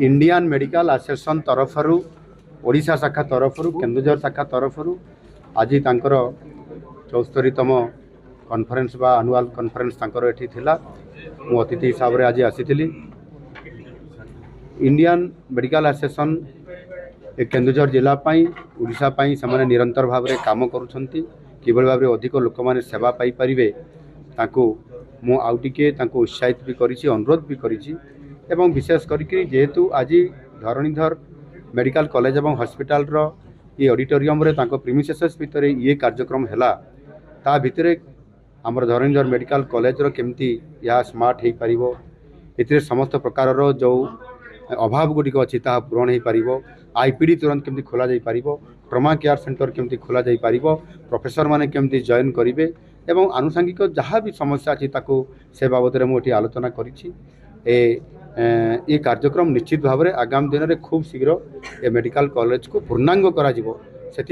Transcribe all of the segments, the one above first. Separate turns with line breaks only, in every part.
Indian medical association तरफरु Odisha शाखा तरफरु केन्दुझर शाखा तरफरु आज तांकर 74तम कॉन्फ्रेंस बा एनुअल कॉन्फ्रेंस तांकर एठी थिला। मु अतिथि हिसाब रे आज आसीथिली। इंडियन मेडिकल एसोसिएशन केन्दुझर जिला पाई ओडिशा पाई समाने निरंतर भाव रे काम करूछंती। किबल भाव रे अधिक लोक माने सेवा पाई परिवे तांको मु आउ टिके तांको उत्साहित भी करिछि, अनुरोध भी करिछि। एवं विशेष करके जेहेतु आज धरणीधर मेडिकल कॉलेज एवं हॉस्पिटल रो ये ऑडिटोरियम रे तांको प्रीमिसेस भितर ये कार्यक्रम हैला ता भितरे हमर धरणीधर मेडिकल कॉलेज रो केमती या स्मार्ट हे परिबो, एथिरे समस्त प्रकार रो जो अभाव गुडी को अछि ता पूरण हे परिबो। आईपीडी तुरंत केमती खोला जाई परिबो, ट्रमा केयर सेंटर केमती खोला जाई परिबो, प्रोफेसर माने केमती जॉइन करिवे एवं आनुषंगिक जहाँ भी समस्या अछि ताको से बाबद रे मोटी आलोचना करिछि। ये कार्यक्रम निश्चित भाव में आगामी दिन में खूब शीघ्र ए मेडिकल कॉलेज को पूर्णांग करा से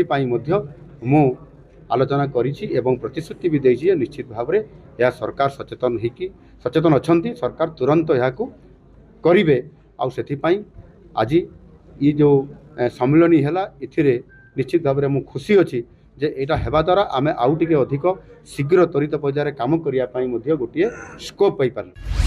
मु आलोचना करिछि एवं प्रतिश्रुति भी देछि। निश्चित भाव में यह सरकार सचेतन अछंती, सरकार तुरंत यह करिवे। आउ सेथिपाई आज ये जो सम्मिलनी हैला इथिरे निश्चित भाव में मु खुशी अछि जे एटा हेबा द्वारा आमे आउ टिके अधिक शीघ्र त्वरित पर्यायर काम करिया पई मध्ये गोटिए स्कोप पाई पारले।